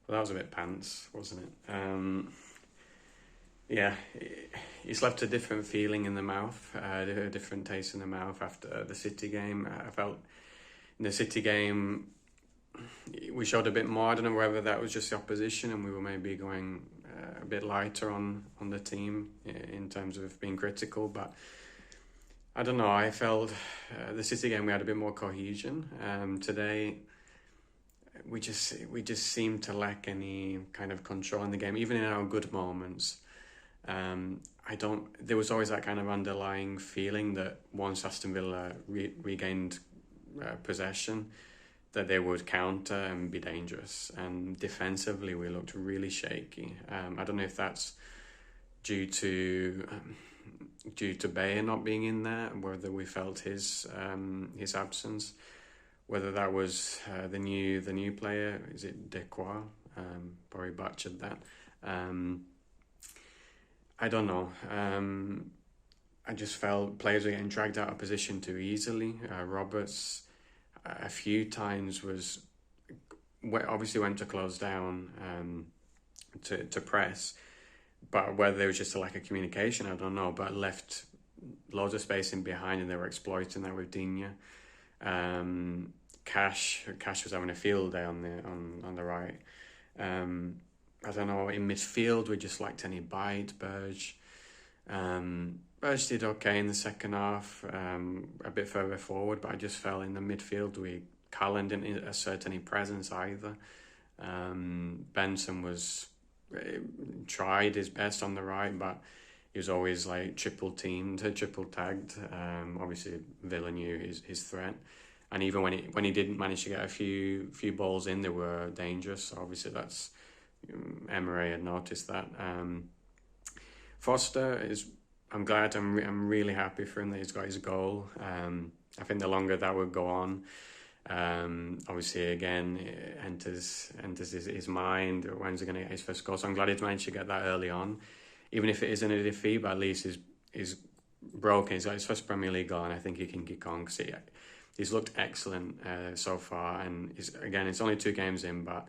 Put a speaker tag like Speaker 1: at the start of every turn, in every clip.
Speaker 1: Well, that was a bit pants, wasn't it? Yeah, it's left a different feeling in the mouth, a different taste in the mouth after the City game. I felt in the City game we showed a bit more. I don't know whether that was just the opposition and we were maybe going a bit lighter on the team in terms of being critical, but I don't know. I felt the City game we had a bit more cohesion. Today we just seemed to lack any kind of control in the game, even in our good moments. There was always that kind of underlying feeling that once Aston Villa regained possession, that they would counter and be dangerous. And defensively, we looked really shaky. I don't know if that's due to Bayer not being in there, whether we felt his absence, whether that was the new player. Is it Dequois? Probably butchered that. I don't know. I just felt players were getting dragged out of position too easily. Roberts, a few times obviously went to close down to press, but whether there was just a lack of communication, I don't know. But left loads of space in behind, and they were exploiting that with Digne. Cash was having a field day on the right. I don't know, in midfield, we just lacked any bite. Burge did okay in the second half, a bit further forward, but I just felt in the midfield, Cullen didn't assert any presence either. Benson tried his best on the right, but he was always like triple tagged. Obviously, Villa knew his threat. And even when he didn't manage to get a few balls in, they were dangerous. So obviously that's Emery had noticed that. Foster I'm glad. I'm really happy for him that he's got his goal. I think the longer that would go on, obviously again it enters his mind. When's he going to get his first goal? So I'm glad he's managed to get that early on, even if it isn't a defeat. But at least he's broken. He's got his first Premier League goal, and I think he can kick on because he's looked excellent so far. And it's only 2 games in, but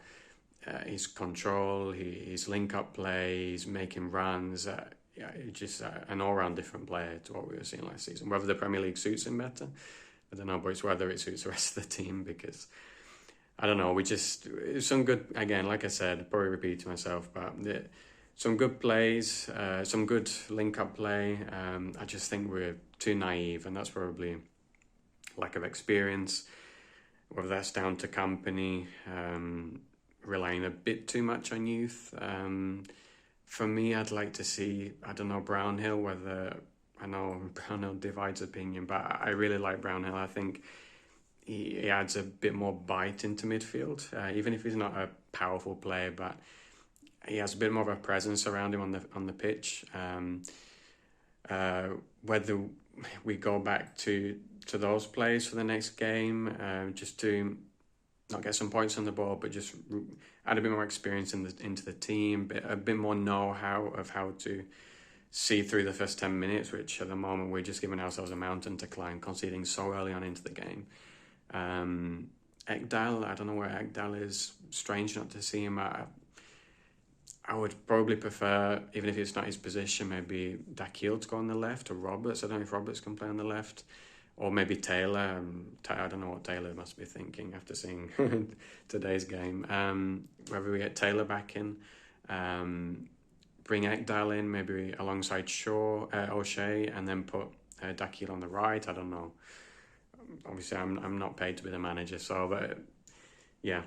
Speaker 1: his control, his link-up play, he's making runs. Just an all-round different player to what we were seeing last season. Whether the Premier League suits him better, I don't know, but it's whether it suits the rest of the team, because I don't know. Some good, again, like I said, probably repeating myself, but some good plays, some good link-up play. I just think we're too naive, and that's probably lack of experience, whether that's down to company, relying a bit too much on youth. For me, I'd like to see, I don't know, Brownhill, I know Brownhill divides opinion, but I really like Brownhill. I think he adds a bit more bite into midfield, even if he's not a powerful player, but he has a bit more of a presence around him on the pitch. Whether we go back to those players for the next game, just to not get some points on the board, but just add a bit more experience into the team, a bit more know-how of how to see through the first 10 minutes, which at the moment we're just giving ourselves a mountain to climb, conceding so early on into the game. Ekdal, I don't know where Ekdal is. Strange not to see him. I would probably prefer, even if it's not his position, maybe Dakil to go on the left, or Roberts. I don't know if Roberts can play on the left. Or maybe Taylor. I don't know what Taylor must be thinking after seeing today's game. Whether we get Taylor back in, bring Ekdal in, maybe alongside O'Shea, and then put Dakil on the right. I don't know. Obviously, I'm not paid to be the manager, so but yeah.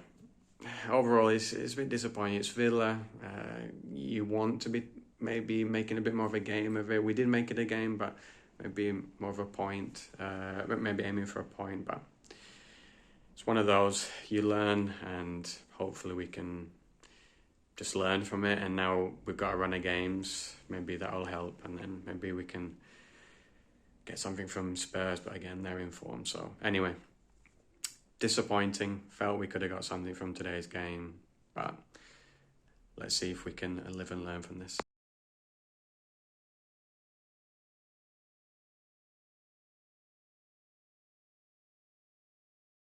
Speaker 1: Overall, it's a bit disappointing. It's Villa. You want to be maybe making a bit more of a game of it. We did make it a game, but maybe more of a point, maybe aiming for a point, but it's one of those, you learn, and hopefully we can just learn from it. And now we've got a run of games, maybe that'll help, and then maybe we can get something from Spurs, but again, they're in form. So anyway, disappointing. Felt we could have got something from today's game, but let's see if we can live and learn from this.